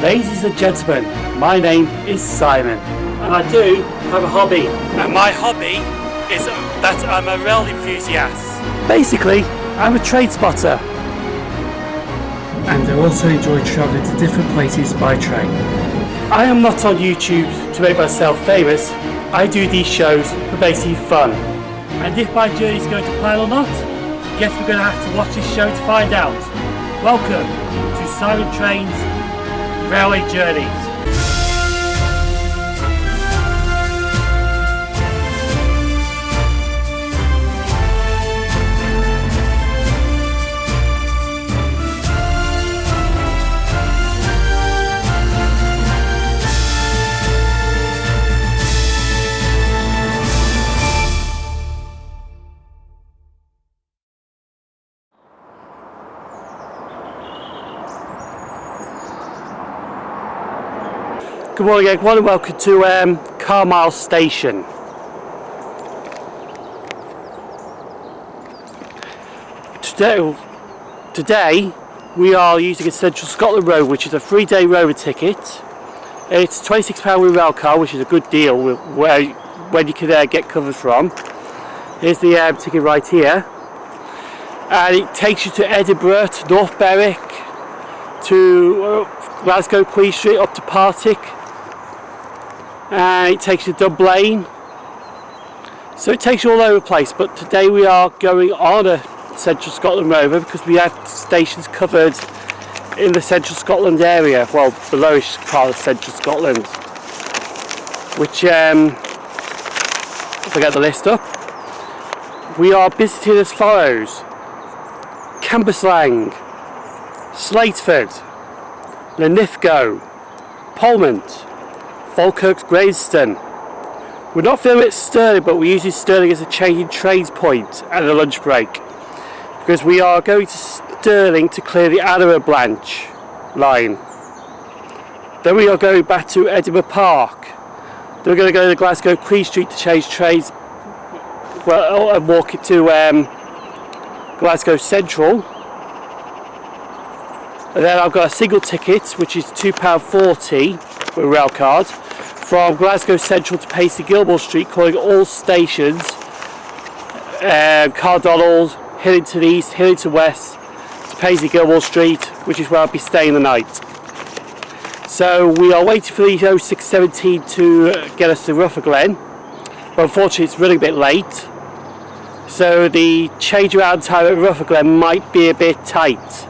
Ladies and gentlemen, my name is Simon, and I do have a hobby. And my hobby is that I'm a rail enthusiast. Basically, I'm a trade spotter. And I also enjoy travelling to different places by train. I am not on YouTube to make myself famous. I do these shows for basically fun. And if my journey is going to plan or not, guess we're going to have to watch this show to find out. Welcome to Simon Trains Railway Journeys. Good morning everyone and welcome to Carmyle Station. Today we are using a Central Scotland Rover, which is a 3-day Rover ticket. It's £26 with rail car, which is a good deal when you can get covered from. Here's the ticket right here, and it takes you to Edinburgh, to North Berwick, to Glasgow Queen Street, up to Partick. And it takes you to Dunblane, so it takes you all over the place. But today we are going on a Central Scotland Rover because we have stations covered in the Central Scotland area, well, the lowest part of Central Scotland, which if I get the list up, we are visiting as follows: Cambuslang, Slateford, Linlithgow, Polmont, Flakirk Grahamston. We're not filming at Stirling, but we're using Stirling as a changing trains point and a lunch break, because we are going to Stirling to clear the Alloa branch line. Then we are going back to Edinburgh Park. Then we're going to go to Glasgow Queen Street to change trains, well, and walk it to Glasgow Central. And then I've got a single ticket, which is £2.40 with a rail card, from Glasgow Central to Paisley Gilmore Street, calling all stations, Cardonald, heading to the east, heading to west, to Paisley Gilmore Street, which is where I'll be staying the night. So we are waiting for the 0617 to get us to Rutherglem, but unfortunately it's running a bit late, so the change around time at Rutherglem might be a bit tight,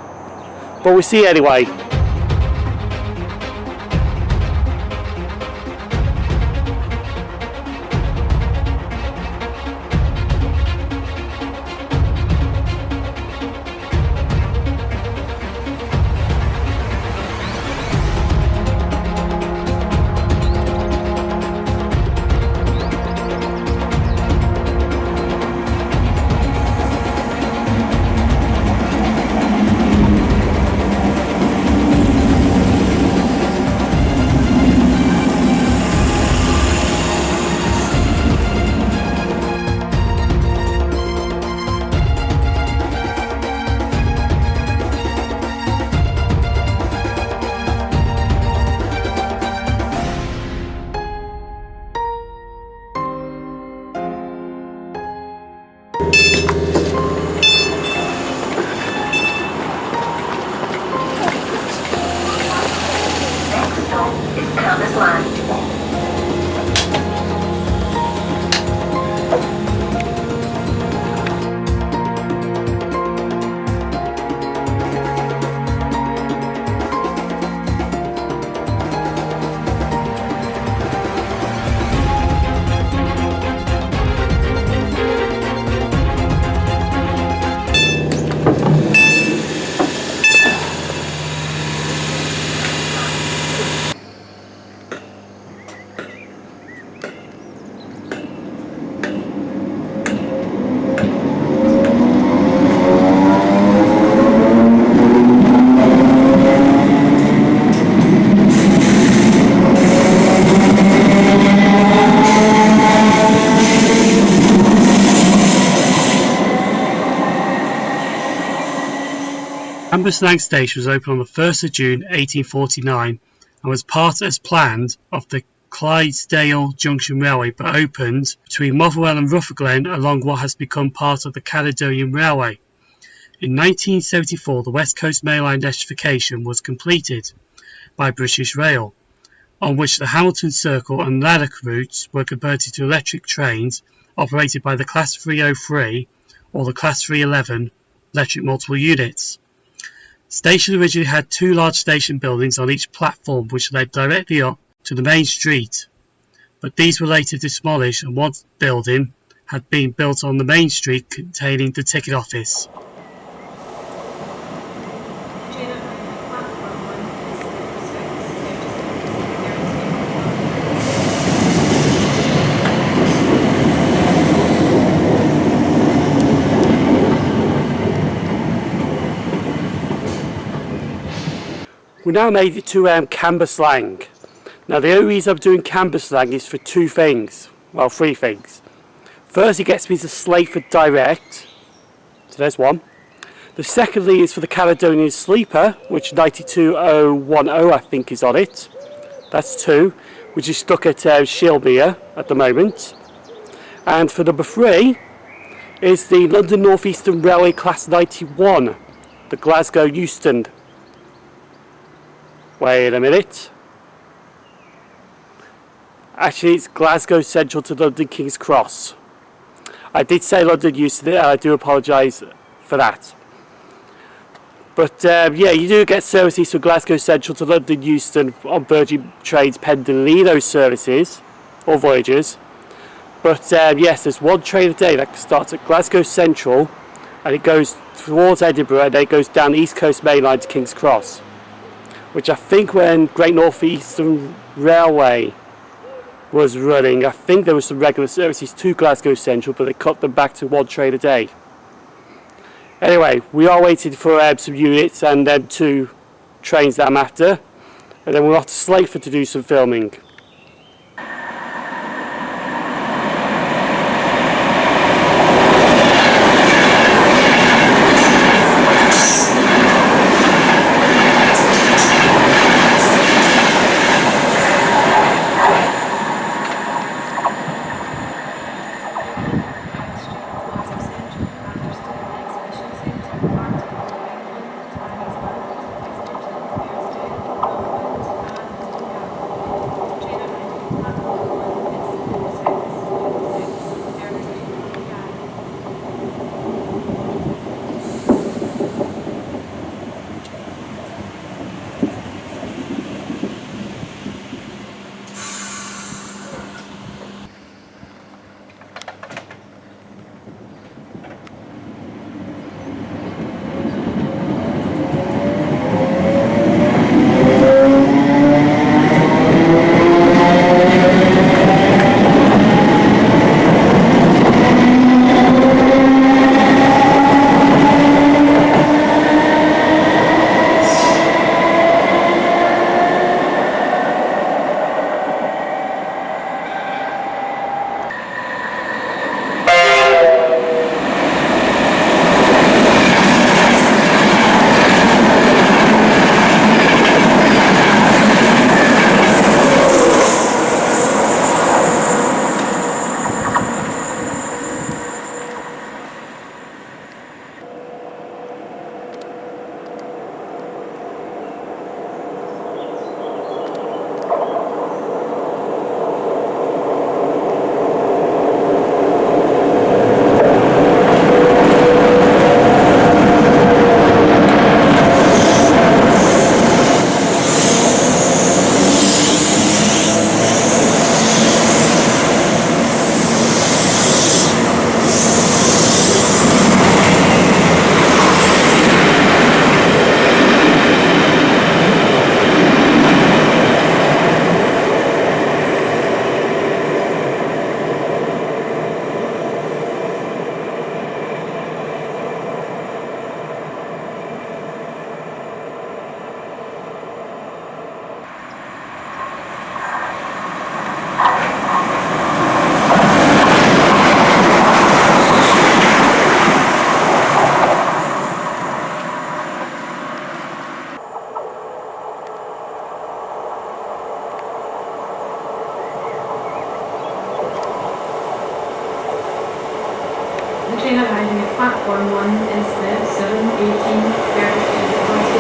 but we'll see anyway. Cambuslang Station was opened on the 1st of June 1849 and was part as planned of the Clydesdale Junction Railway, but opened between Motherwell and Rutherglem along what has become part of the Caledonian Railway. In 1974, the West Coast Main Line electrification was completed by British Rail, on which the Hamilton Circle and Lanark routes were converted to electric trains operated by the Class 303 or the Class 311 electric multiple units. The station originally had two large station buildings on each platform which led directly up to the main street, but these were later demolished and one building had been built on the main street containing the ticket office. We now made it to Cambuslang. Now the only reason I'm doing Cambuslang is for two things, well, three things. First, it gets me to Slateford direct, so there's one. The secondly is for the Caledonian Sleeper, which 92010 I think is on it. That's two, which is stuck at Shilmere at the moment. And for number three is the London North Eastern Railway Class 91, the Glasgow Euston. Wait a minute. Actually, it's Glasgow Central to London King's Cross. I did say London Euston there, I do apologise for that. But yeah, you do get services from Glasgow Central to London Euston on Virgin Trains pending those services, or voyages. But yes, there's one train a day that starts at Glasgow Central and it goes towards Edinburgh and then it goes down the East Coast Main Line to King's Cross, which I think when Great North Eastern Railway was running, I think there was some regular services to Glasgow Central, but they cut them back to one train a day. Anyway, we are waiting for some units and then two trains that I'm after, and then we're off to Slateford to do some filming. Platform 1 is the 7:18 Fairfield Cross.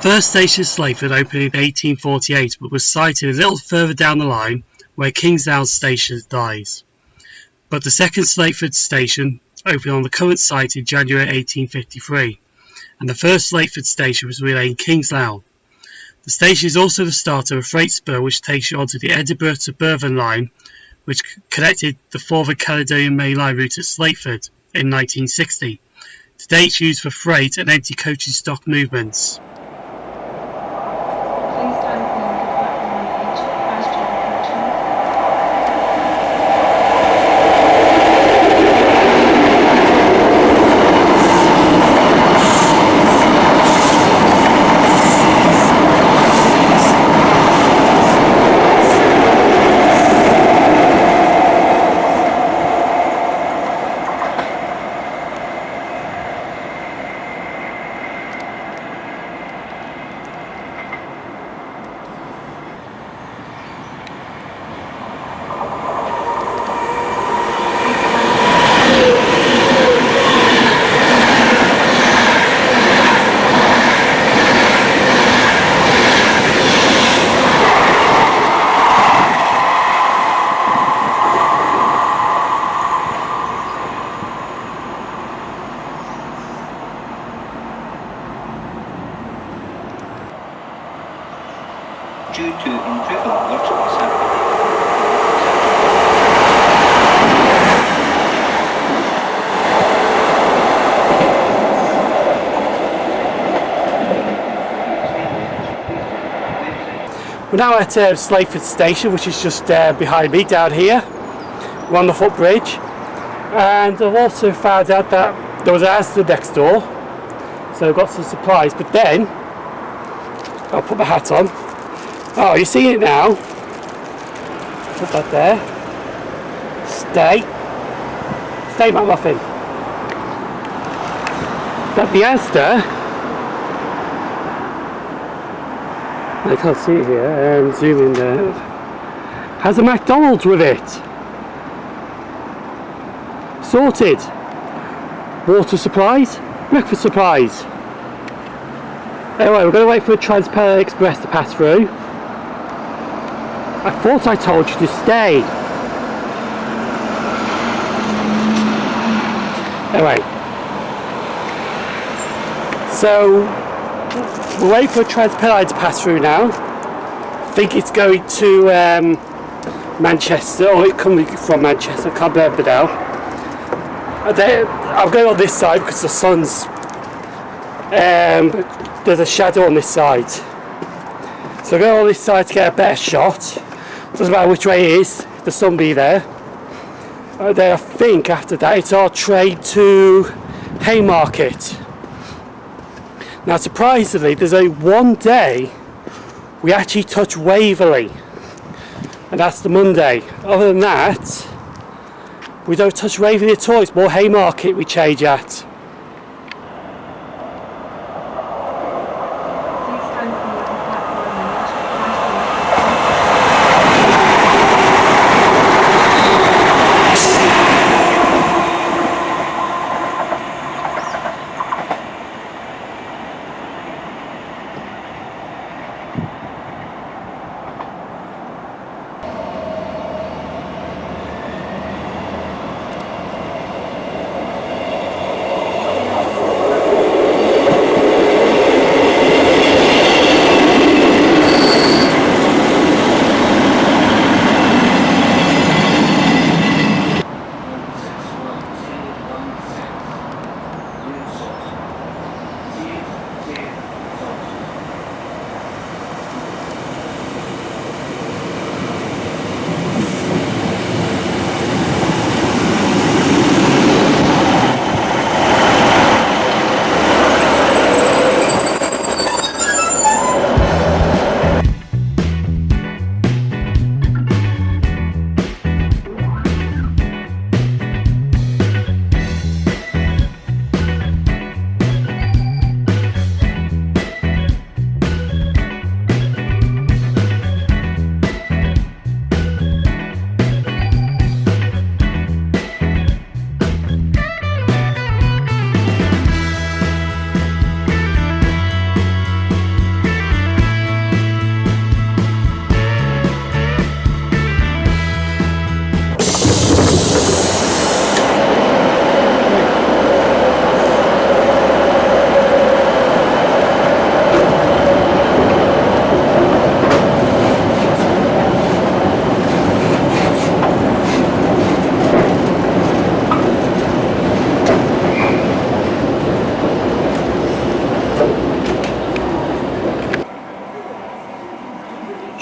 First station Slateford opened in 1848 but was sited a little further down the line where Kingsdown station lies. But the second Slateford station opened on the current site in January 1853 and the first Slateford station was renamed Kingsdown. The station is also the start of a freight spur which takes you onto the Edinburgh to Burven line which connected the former Caledonian Main Line route at Slateford in 1960. Today it's used for freight and empty coaching stock movements. Due to infrequent water sampling. We're now at Slateford station, which is just behind me down here. We're on the footbridge, and I've also found out that there was an Asda next door, so I've got some supplies. But then I'll put my hat on. Oh, you see it now? Put that there. Stay, McMuffin. But the Asda I can't see it here, zoom in there. Has a McDonald's with it. Sorted. Water supplies, breakfast supplies. Anyway, we're going to wait for the Trans-Pennine Express to pass through. I thought I told you to stay. Anyway, so we're waiting for a Trans-Pennine to pass through now. I think it's going to Manchester, or it coming from Manchester, I can't remember now. I'm going on this side because the sun's, there's a shadow on this side. So I'm going on this side to get a better shot. Doesn't matter which way it is, the sun be there. Then I think after that it's our train to Haymarket. Now surprisingly, there's only one day we actually touch Waverley, and that's the Monday. Other than that, we don't touch Waverley at all. It's more Haymarket we change at.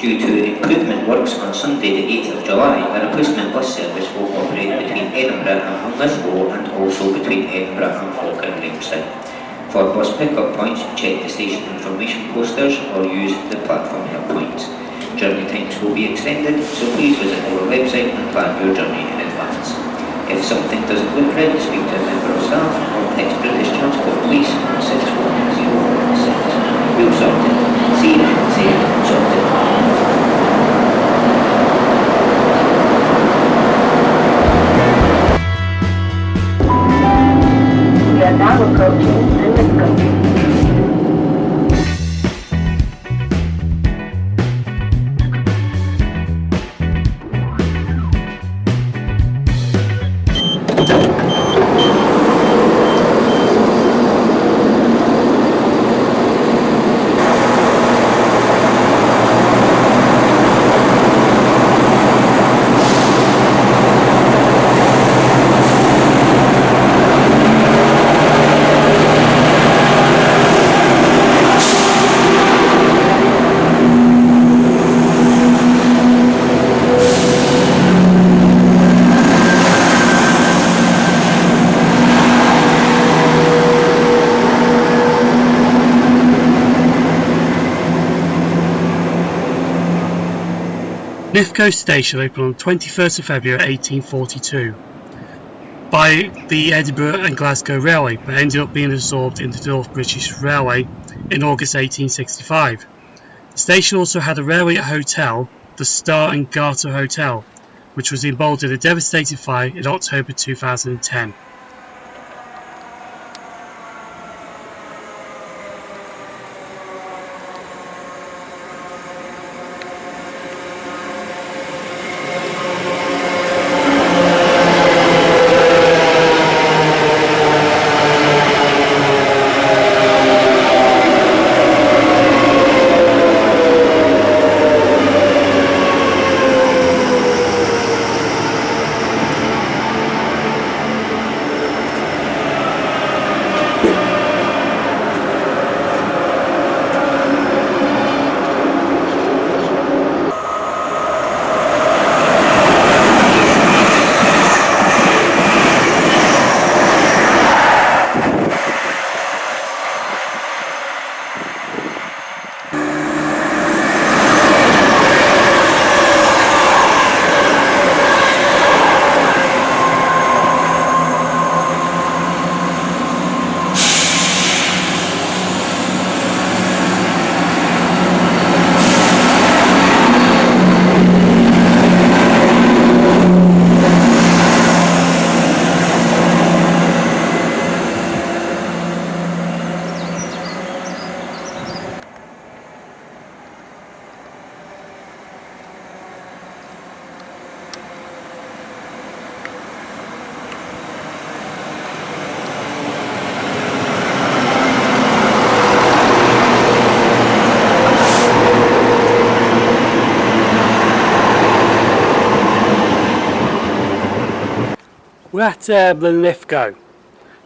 Due to improvement works on Sunday the 8th of July, a replacement bus service will operate between Edinburgh and Linlithgow and also between Edinburgh and Falkirk Grahamston. For bus pickup points, check the station information posters or use the platform help points. Journey times will be extended, so please visit our website and plan your journey in advance. If something doesn't look right, speak to a member of staff or text British Transport Police on 61016. We'll sort it. See you, sorted. We are now approaching Linlithgow. Linlithgow Station opened on 21st of February 1842 by the Edinburgh and Glasgow Railway, but ended up being absorbed into the North British Railway in August 1865. The station also had a railway hotel, the Star and Garter Hotel, which was involved in a devastating fire in October 2010. We're at Linlithgow.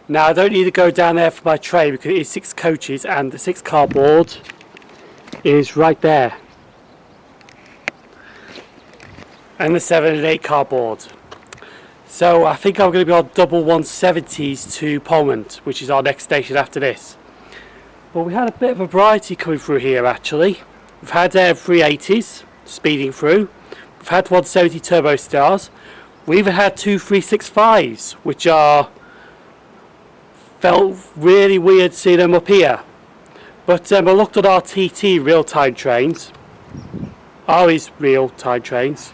Now I don't need to go down there for my train because it is 6 coaches and the 6 car board is right there. And the 7 and 8 car board. So I think I'm going to be on double 170s to Polmont, which is our next station after this. But we had a bit of a variety coming through here actually. We've had 380s speeding through. We've had 170 Turbo Stars. We even had 2 365s, which felt really weird seeing them up here. But I looked at our TT real-time trains, Ari's real-time trains,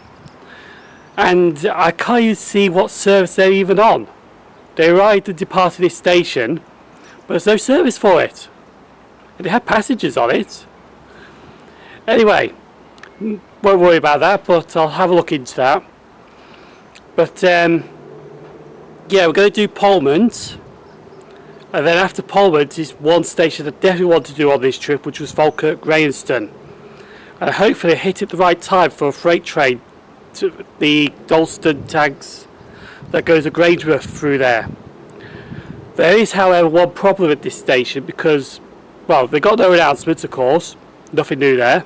and I can't even see what service they're even on. They arrived and departed this station, but there's no service for it. And it had passengers on it. Anyway, won't worry about that, but I'll have a look into that. But yeah, we're going to do Polmont, and then after Polmont is one station I definitely want to do on this trip, which was Falkirk Grahamston. And hopefully I hit it the right time for a freight train to the Dalston tags that goes to Grangemouth through there. There is, however, one problem at this station because, well, they got no announcements, of course, nothing new there.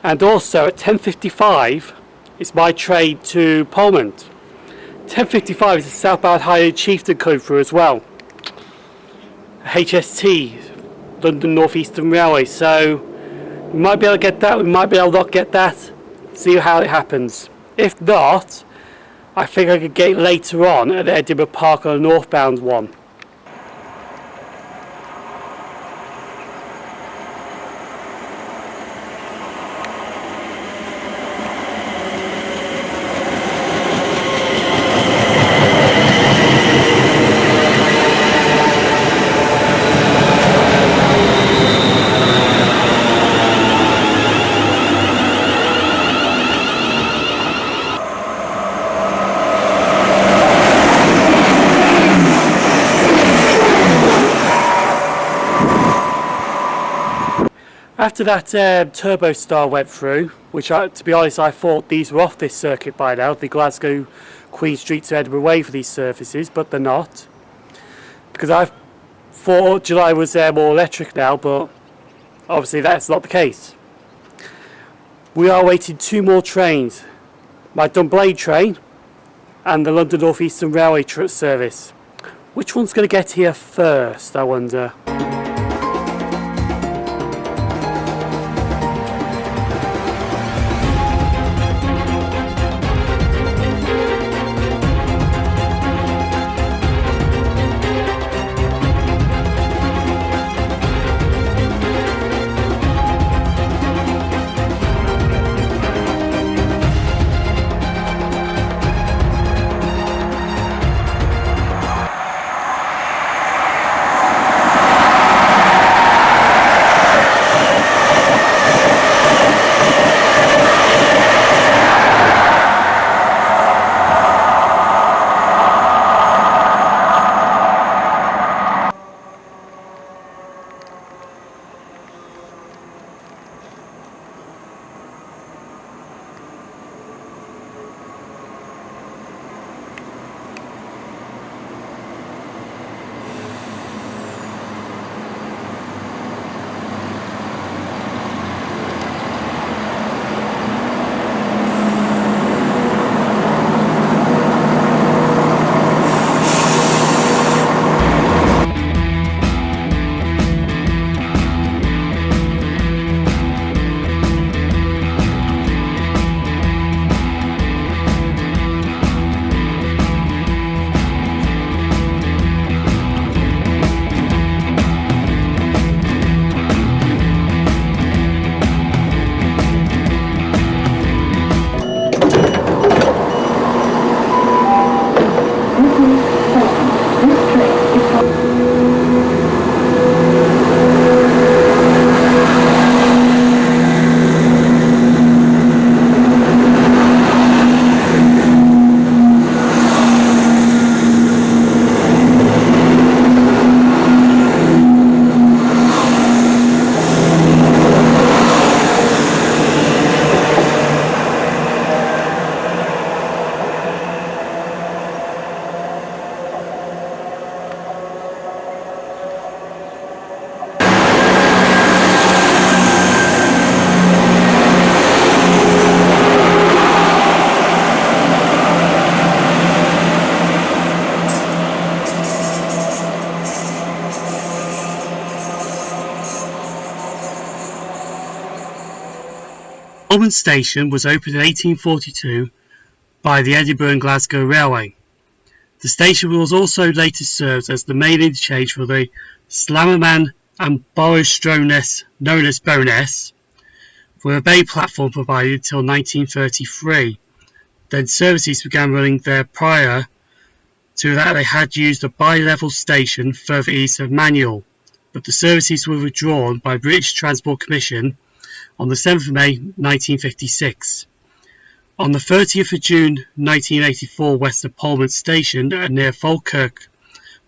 And also at 10:55. It's my train to Polmont. 10:55 is a southbound High Chieftain coming through as well. HST, London North Eastern Railway. So we might be able to get that, we might be able to not get that. See how it happens. If not, I think I could get it later on at Edinburgh Park on a northbound one. After that Turbo Star went through, which to be honest I thought these were off this circuit by now, the Glasgow Queen Street to Edinburgh Way for these services, but they're not. Because I thought July was more electric now, but obviously that's not the case. We are waiting 2 more trains, my Dunblane train and the London North Eastern Railway service. Which one's going to get here first, I wonder? Polmont Station was opened in 1842 by the Edinburgh and Glasgow Railway. The station was also later served as the main interchange for the Slammerman and Boroughstrones, known as Bowness, with a bay platform provided until 1933. Then services began running there. Prior to that, they had used a bi-level station further east of Manuel, but the services were withdrawn by British Transport Commission on the 7th of May 1956. On the 30th of June 1984, west of Polmont Station and near Falkirk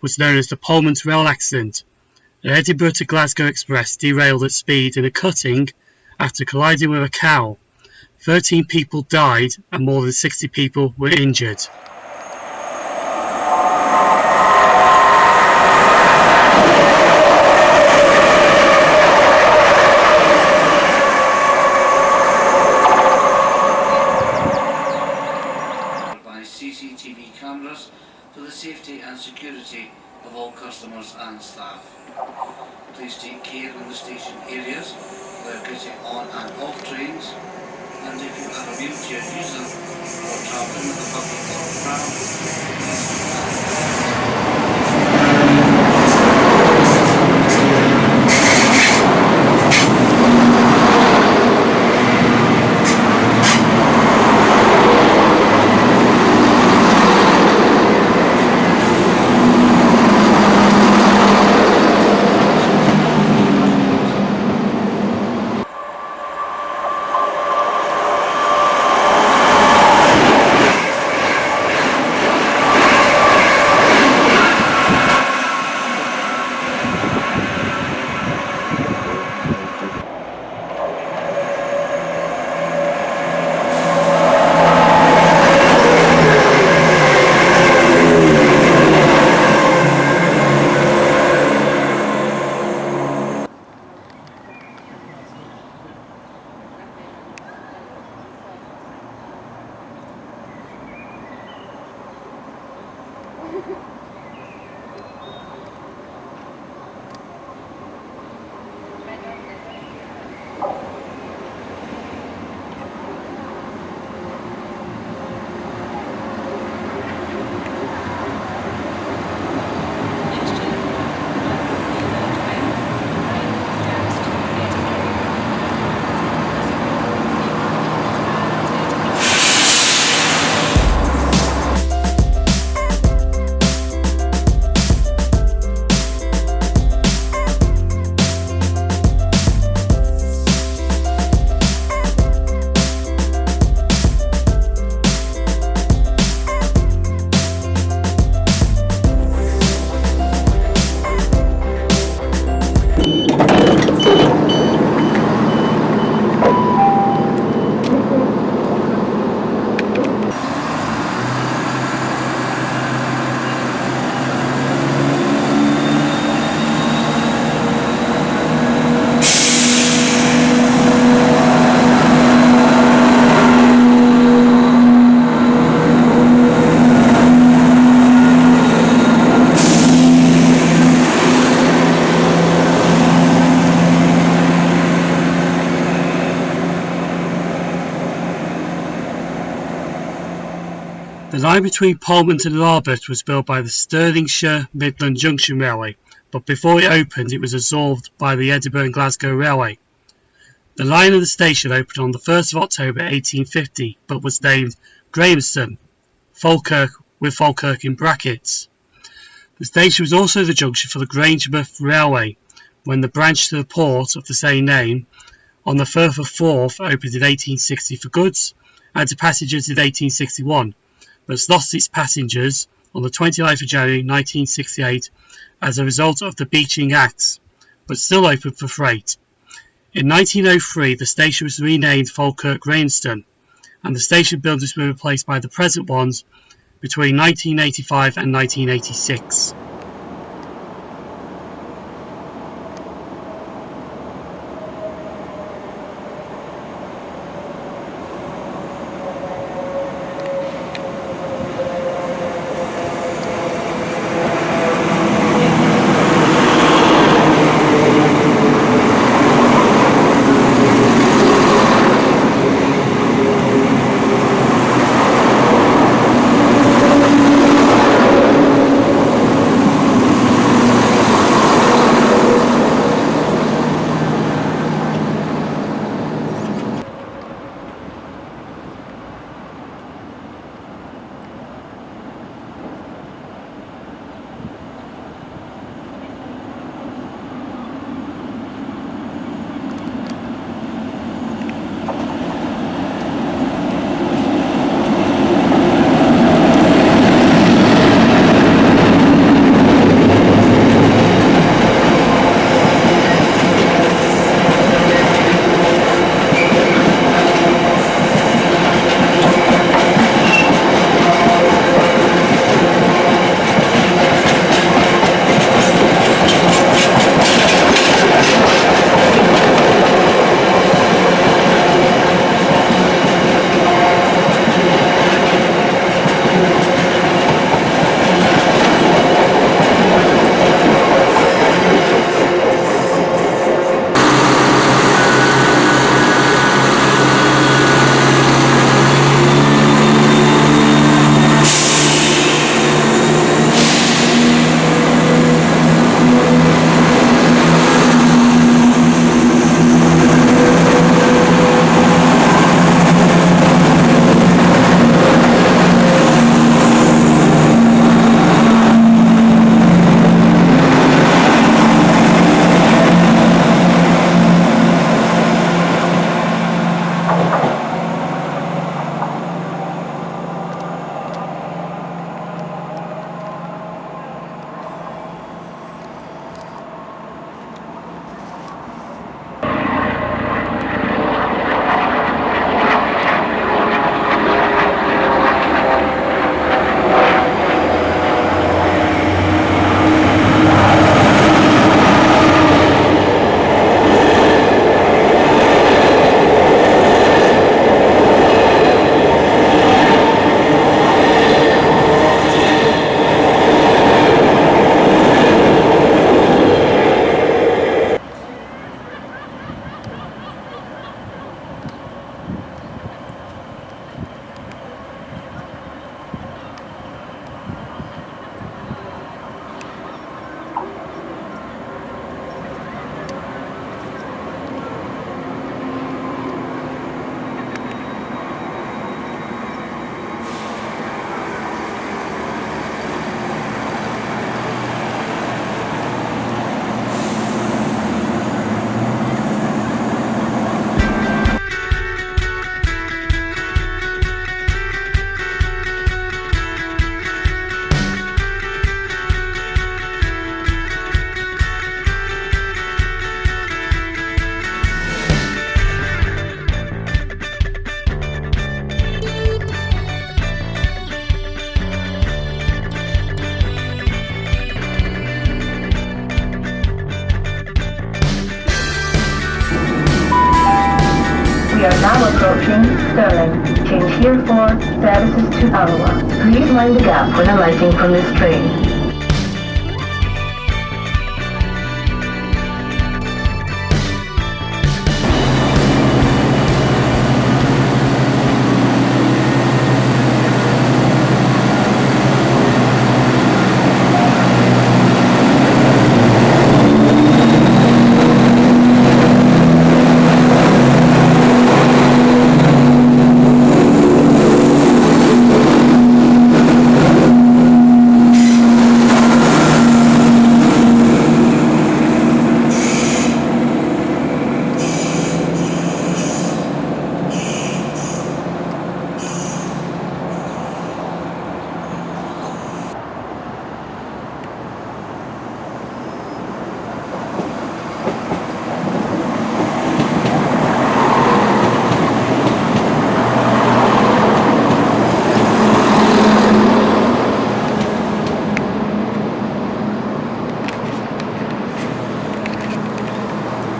was known as the Polmont Rail Accident. An Edinburgh to Glasgow Express derailed at speed in a cutting after colliding with a cow. 13 people died and more than 60 people were injured. CCTV cameras for the safety and security of all customers and staff. Please take care in the station areas where getting on and off trains, and if you are a wheelchair user or travelling with a bucket or pram, The line between Polmont and Larbert was built by the Stirlingshire Midland Junction Railway, but before it opened it was absorbed by the Edinburgh and Glasgow Railway. The line of the station opened on the 1st of October 1850, but was named Grahamston, Falkirk with Falkirk in brackets. The station was also the junction for the Grangemouth Railway, when the branch to the port of the same name on the Firth of Forth opened in 1860 for goods and to passengers in 1861, but lost its passengers on the 29th of January 1968 as a result of the Beeching Acts, but still open for freight. In 1903 the station was renamed Falkirk Grahamston, and the station buildings were replaced by the present ones between 1985 and 1986. Stirling. Change here for services to Alloa. Please mind the gap when alighting from this train.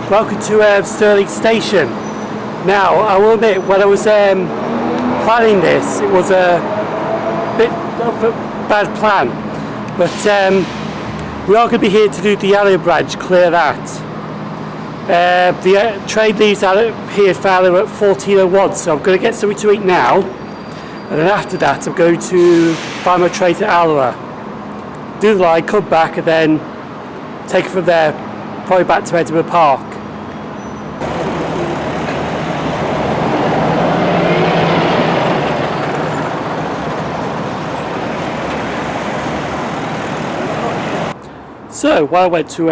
Welcome to Stirling Station. Now, I will admit, when I was planning this, it was a bit of a bad plan. But we are going to be here to do the Alloa branch, clear that. The train leaves out here for Alloa at 14:01, so I'm going to get something to eat now. And then after that, I'm going to find my train to Alloa, do the line, come back, and then take it from there, probably back to Edinburgh Park. So, while I went to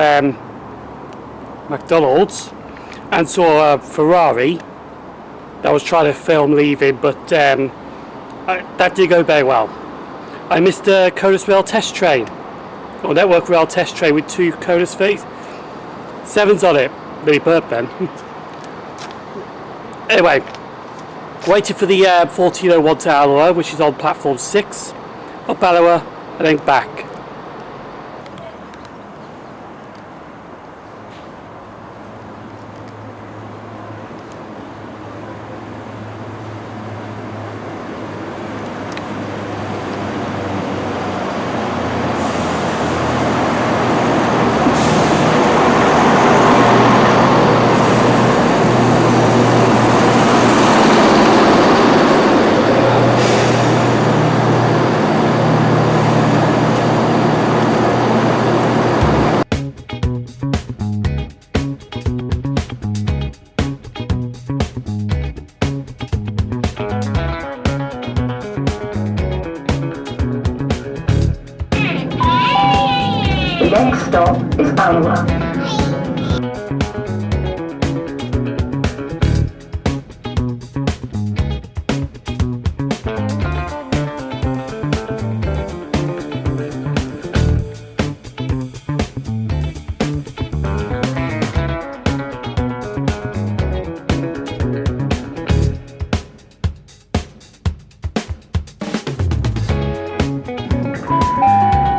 McDonald's and saw a Ferrari that was trying to film leaving, but that didn't go very well. I missed the Conus Rail test train, or Network Rail test train with 2 Conus 7s on it. Really burped then. Anyway, waited for the 14:01 to Alloa, which is on platform 6, up Alloa and then back. The next stop is Alloa.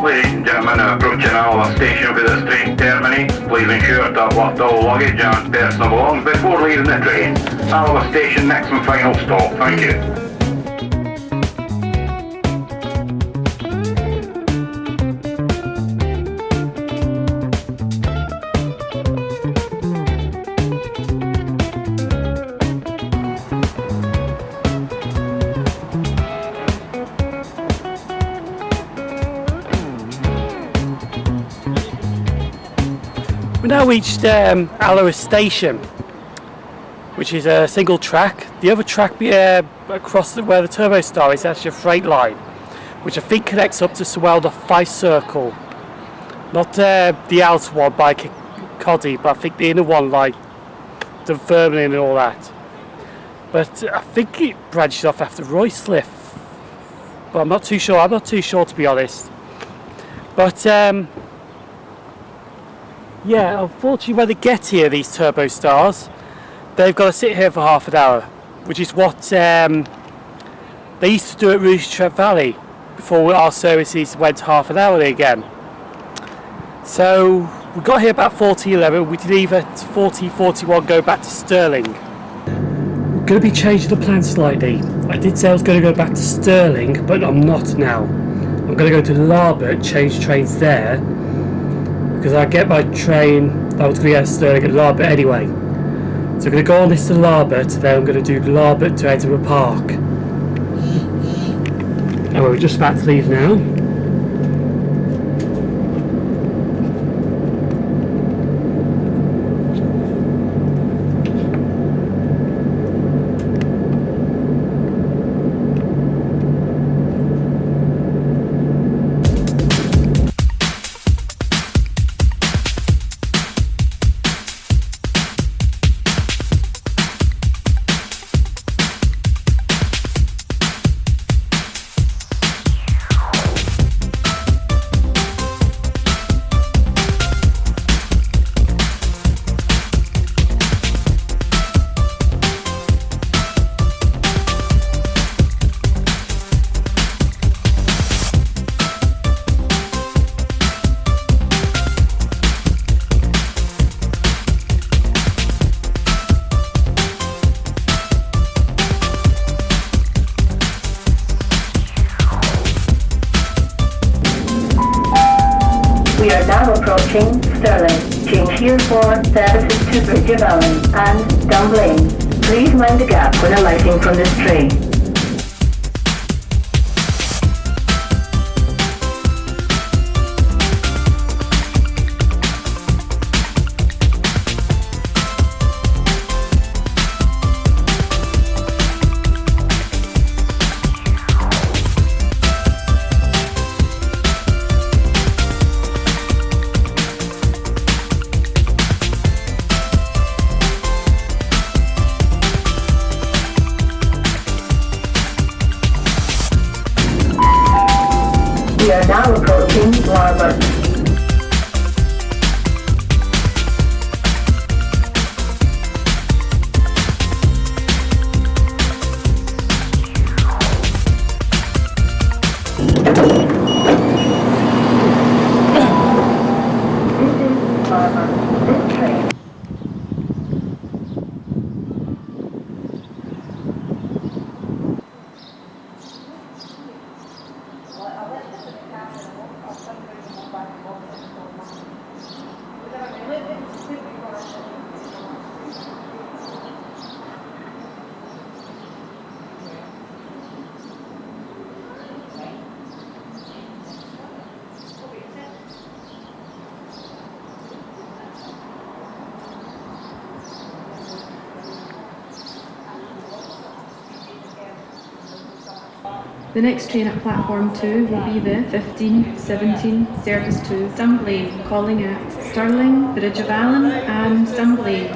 Ladies and gentlemen, approaching Alloa station with this train terminates. Please ensure to have left all luggage and personal belongings before leaving the train. Alloa station, next and final stop. Thank you. We now reached Alloa station, which is a single track. The other track across where the Turbo Star is actually a freight line, which I think connects up to the 5 Circle. Not the outer one by Coddy, but I think the inner one, like the Vermlin and all that. But I think it branched off after Royslip. But I'm not too sure. I'm not too sure, to be honest. But yeah, unfortunately when they get here, these Turbo Stars, they've got to sit here for half an hour, which is what they used to do at Rouge Trent Valley before our services went half an hour again. So we got here about 40:11. We leave at 40:41, go back to Stirling. going to be changing the plan slightly. I did say I was going to go back to Stirling, but I'm not now. I'm going to go to Larbert, change trains there, because I get my train, I was going to be out of Stirling at Larbert anyway. So I'm going to go on this to Larbert, then I'm going to do Larbert to Edinburgh Park. And we're just about to leave now. We are now approaching Stirling. Change here for services to Bridge of Allen and Dunblane. Please mind the gap when alighting from this train. We are now approaching Larbert. The next train at platform 2 will be the 1517 service to Dunblane, calling at Stirling, Bridge of Allen and Dunblane.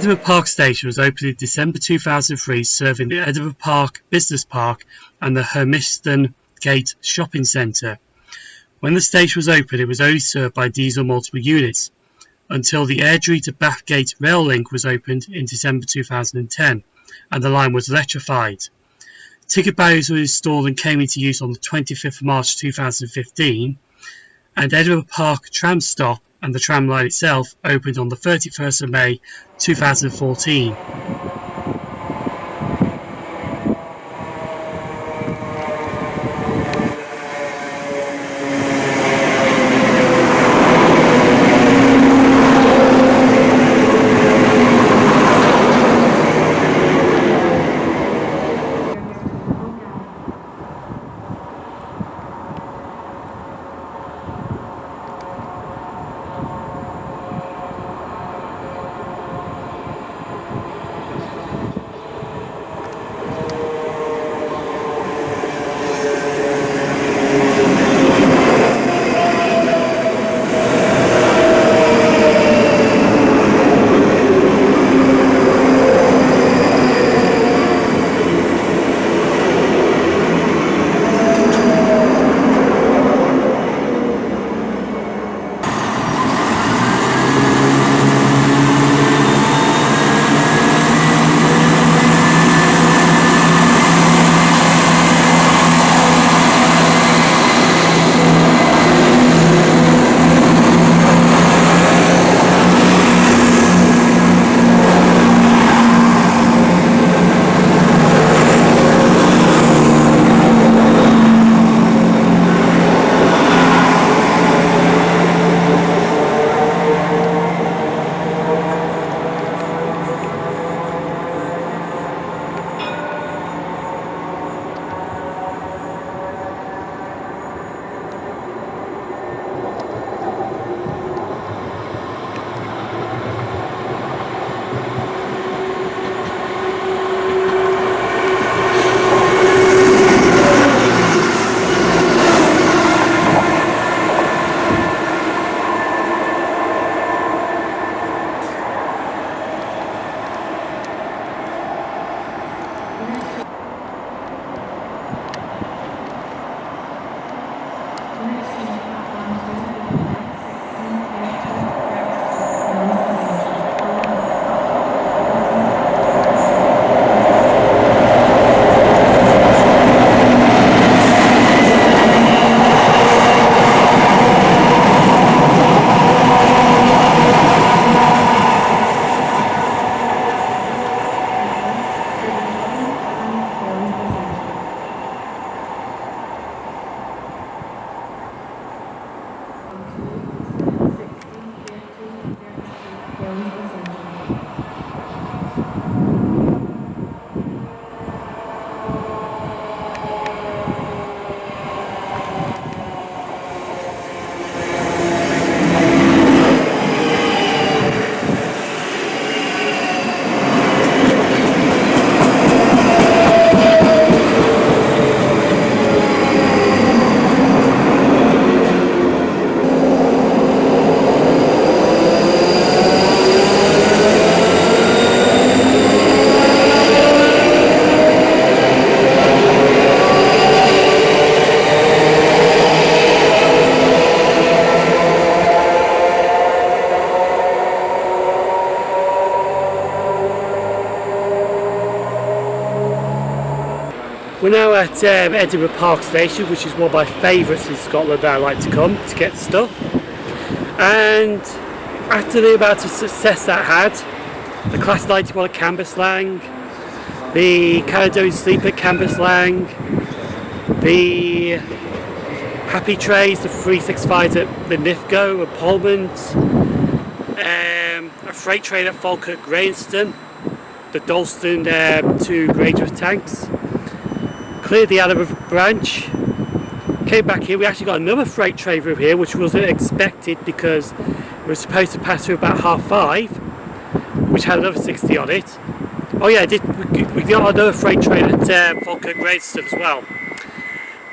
Edinburgh Park Station was opened in December 2003, serving the Edinburgh Park Business Park and the Hermiston Gate Shopping Centre. When the station was opened, it was only served by diesel multiple units, until the Airdrie to Bathgate rail link was opened in December 2010, and the line was electrified. Ticket barriers were installed and came into use on the 25th of March 2015, and Edinburgh Park tram stop and the tram line itself opened on the 31st of May 2014. We're now at Edinburgh Park Station, which is one of my favourites in Scotland that I like to come to get stuff. And after the amount of success that had, the Class 91 at Cambuslang, the Caledonian Sleeper at Cambuslang, the Happy Trays, the 365s at Linlithgow and Polmont, a freight train at Falkirk Grahamston, the Dalston to Granger's tanks, cleared the Alloa branch, came back here. We actually got another freight train through here, which wasn't expected because we were supposed to pass through about 5:30, which had another 60 on it. Oh yeah, we got another freight train at Falkirk Grahamston as well.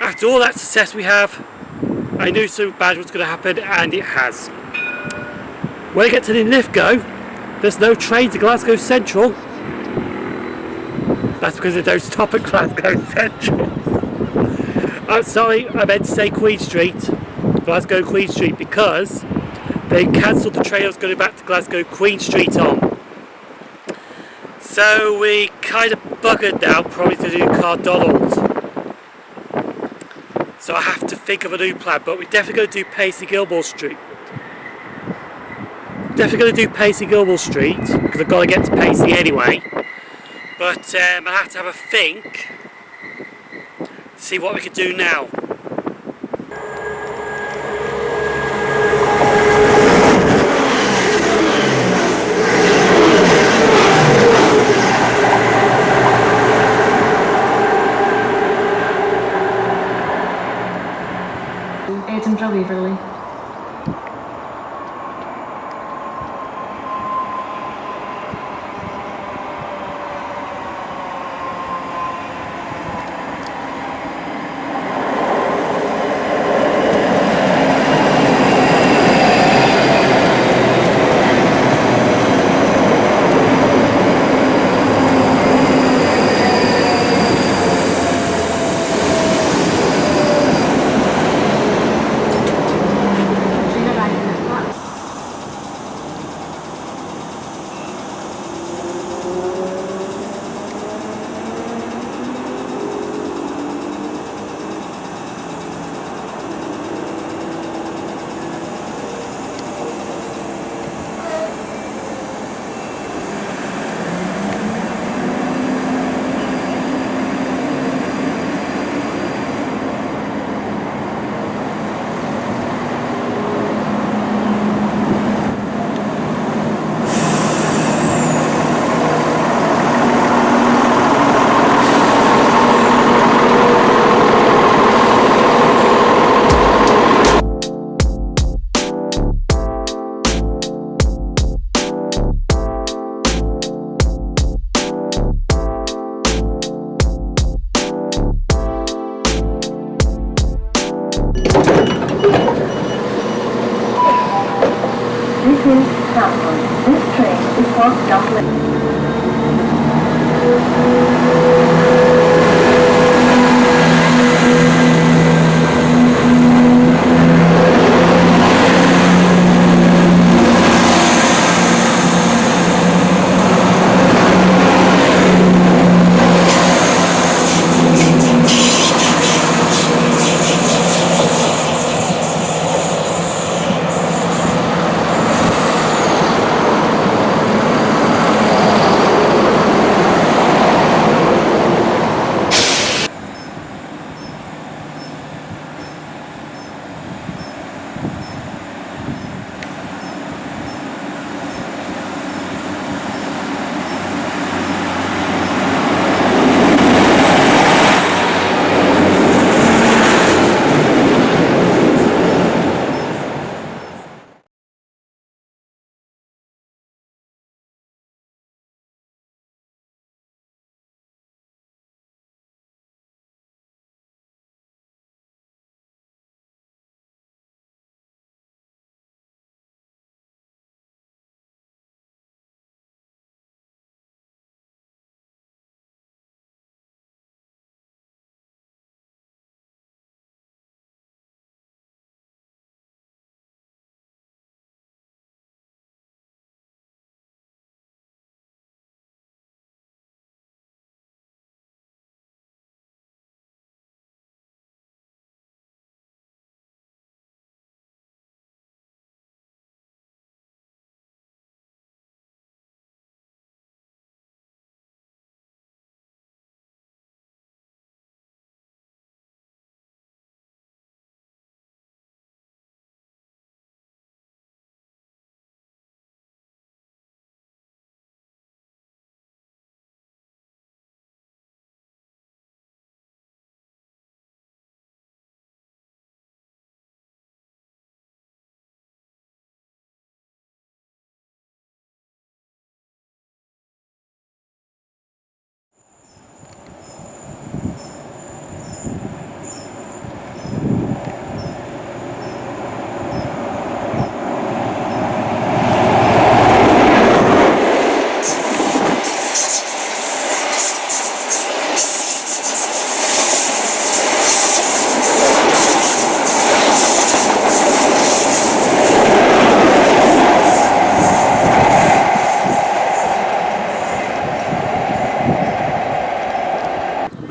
After all that success we have, I knew something bad was going to happen, and it has. When I get to Linlithgow, There's no train to Glasgow Central. That's because they don't stop at Glasgow Central. I'm sorry, I meant to say Queen Street, Glasgow Queen Street, because they cancelled the train I was going back to Glasgow Queen Street on. So we kind of buggered now, probably to do Cardonald. So I have to think of a new plan, but we're definitely going to do Paisley Gilmore Street. Definitely going to do Paisley Gilmore Street, because I've got to get to Paisley anyway. But I have to have a think to see what we could do now. Edinburgh Waverley. This train is for Dublin.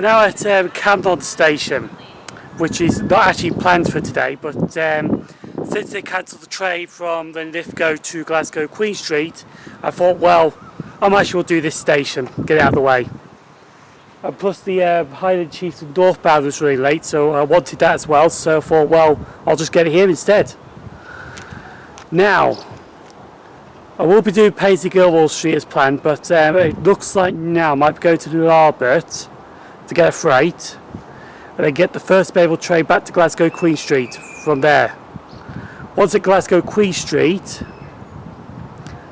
We're now at Caledonian Station, which is not actually planned for today, but since they cancelled the train from Linlithgow to Glasgow Queen Street, I thought, well, I might as well do this station, get it out of the way. And plus the Highland Chieftain northbound was really late, so I wanted that as well, so I thought, well, I'll just get it here instead. Now, I will be doing Paisley Gilwell Street as planned, but it looks like now I might be going to Albert to get a freight, and then get the first available train back to Glasgow Queen Street from there. Once at Glasgow Queen Street,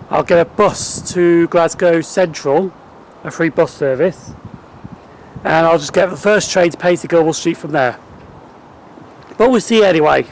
I'll get a bus to Glasgow Central, a free bus service, and I'll just get the first train to Paisley Gilwell Street from there. But we'll see anyway.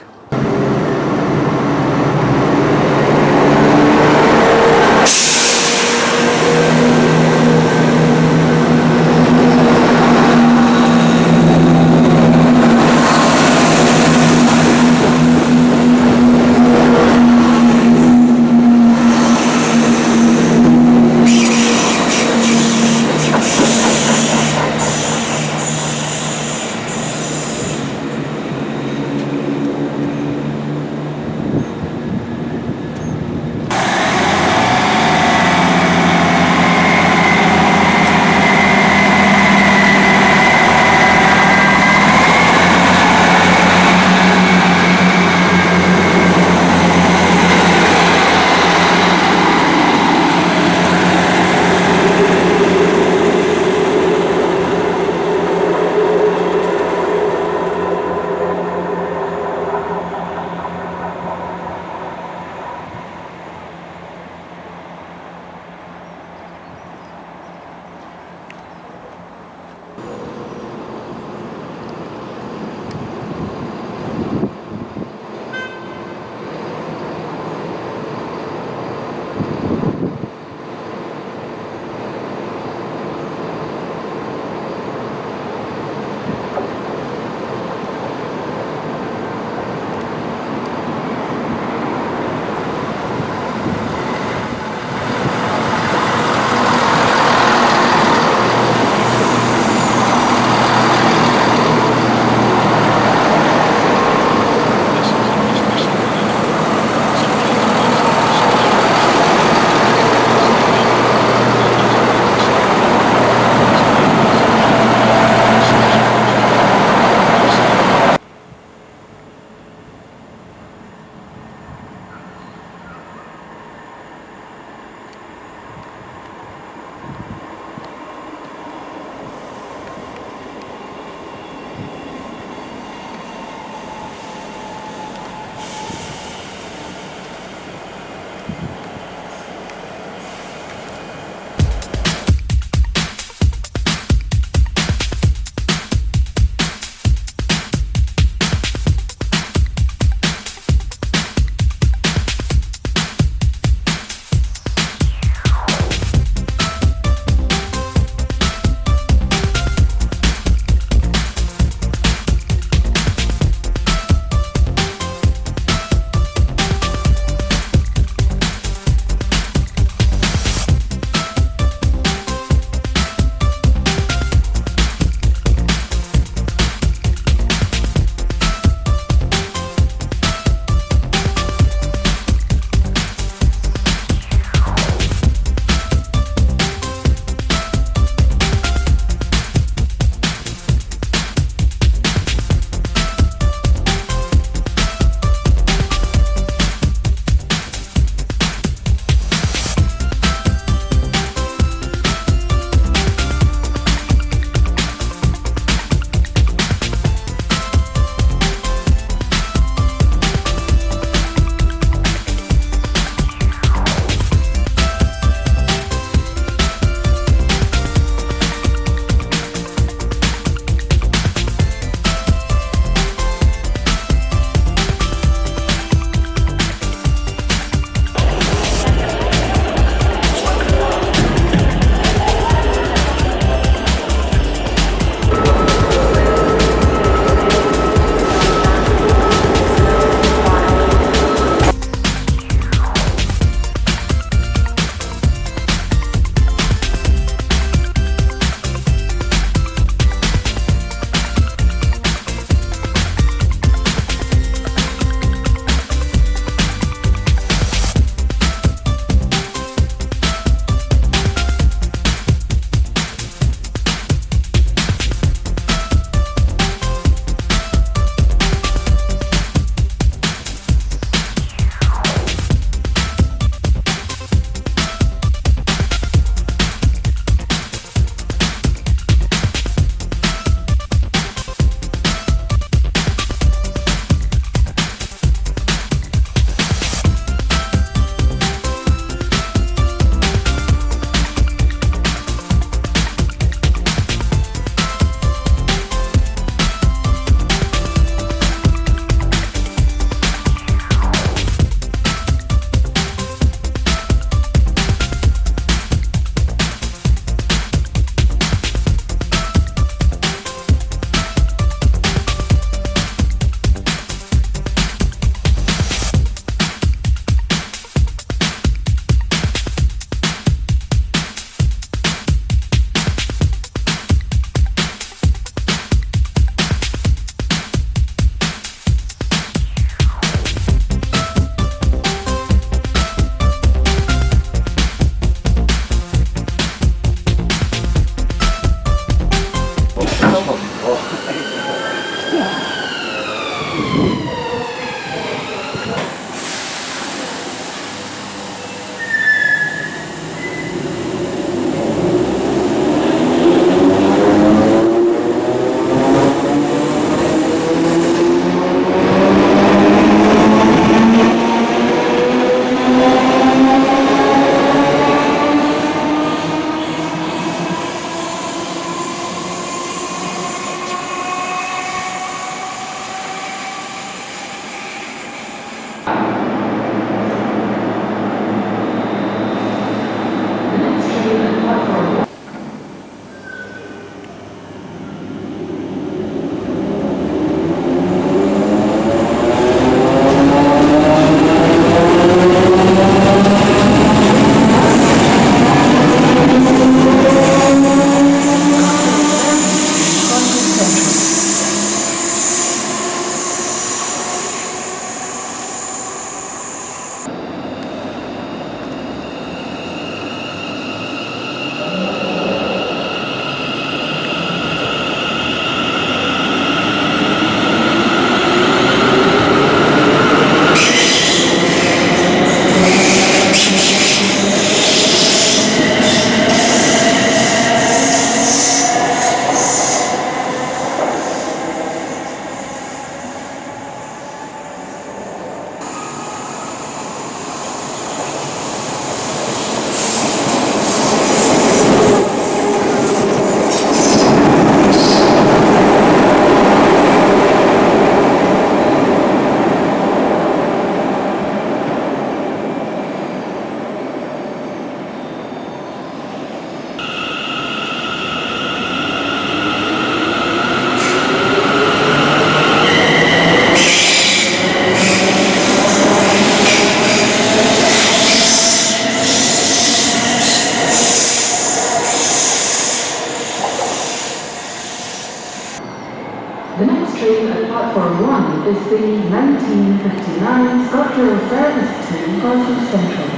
The next train at platform 1 is the 1959 ScotRail service to Glasgow Central,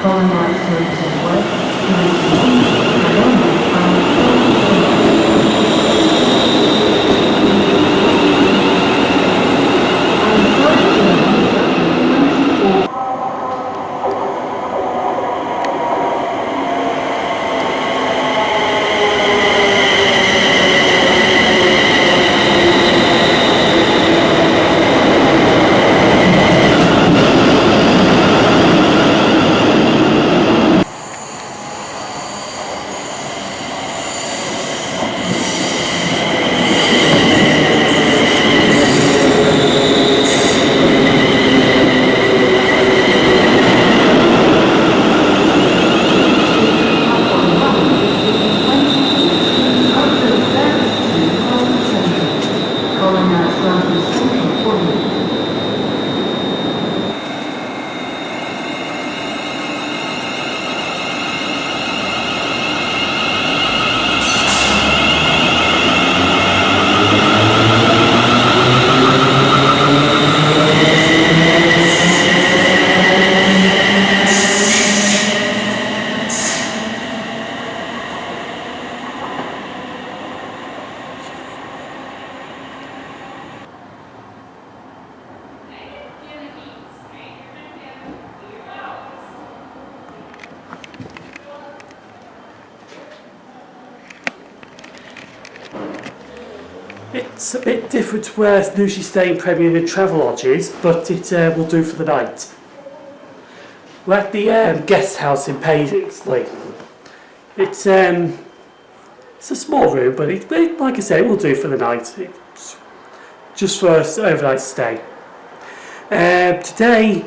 calling at Stirling West, Caledonian and It's a bit different to where it's usually staying Premier and Travel Lodges, but it will do for the night. We're at the guest house in Paisley. It's a small room, but like I said, it will do for the night. It's just for an overnight stay. Today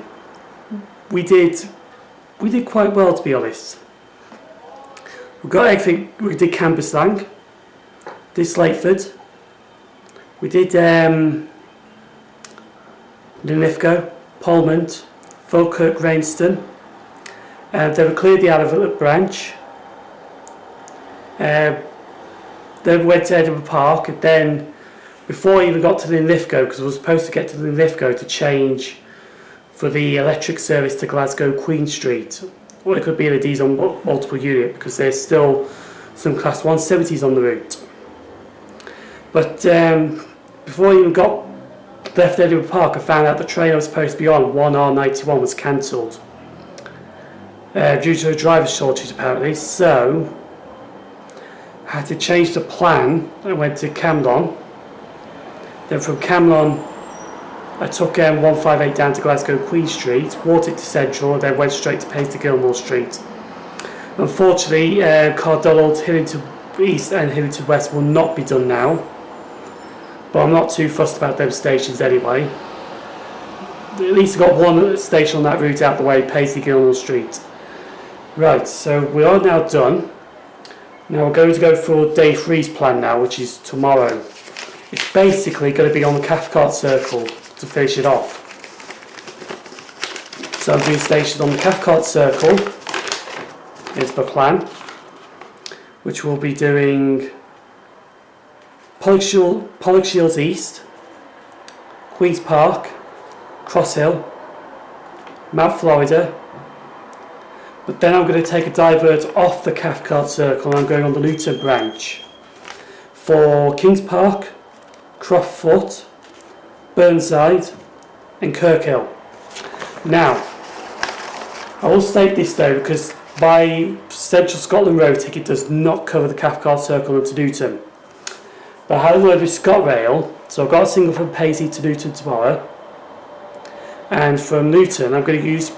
we did quite well, to be honest. We got everything. We did Cambuslang, did Slateford. We did Linlithgow, Polmont, Flakirk Grahamston. They were cleared the Alloa branch. Then we went to Edinburgh Park, and then before I even got to Linlithgow, because I was supposed to get to Linlithgow to change for the electric service to Glasgow Queen Street. Or it could be a diesel multiple unit, because there's still some Class 170s on the route. But before I even left Edinburgh Park, I found out the train I was supposed to be on, 1R91, was cancelled. Due to a driver shortage apparently, so I had to change the plan. I went to Camelon. Then from Camelon I took M158 down to Glasgow Queen Street, walked it to Central, and then went straight to Paisley Gilmore Street. Unfortunately, Cardonald, Hillington East and Hillington West will not be done now, but I'm not too fussed about them stations anyway. At least I've got one station on that route out the way, Paisley Gilmore Street. Right, so we are now done. Now we're going to go for day 3's plan now, which is tomorrow. It's basically going to be on the Cathcart Circle to finish it off. So I'm doing stations on the Cathcart Circle, is the plan, which will be doing Pollock Shields East, Queen's Park, Cross Hill, Mount Florida, but then I'm going to take a divert off the Cathcart Circle and I'm going on the Luton branch for Kings Park, Croftfoot, Burnside and Kirkhill. Now, I will state this though, because my Central Scotland Road ticket does not cover the Cathcart Circle into Luton. But I had a word with ScotRail, so I've got a single from Paisley to Luton tomorrow. And from Luton, I'm going to use,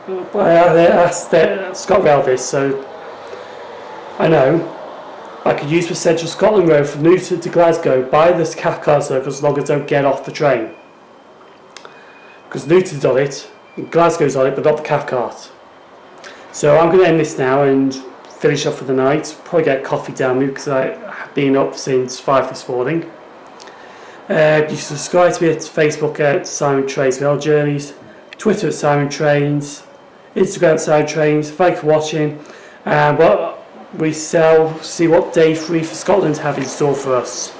I asked ScotRail this, so I know I could use the Central Scotland Road from Luton to Glasgow by this Cathcart Circle as long as I don't get off the train. Because Luton's on it, and Glasgow's on it, but not the Cathcart. So I'm going to end this now and finish off for the night. Probably get coffee down me because I have been up since 5 this morning. You can subscribe to me at Facebook at Simon Trains Rail Journeys, Twitter at Simon Trains, Instagram at Simon Trains. Thank you for watching. We shall see what day 3 for Scotland have in store for us.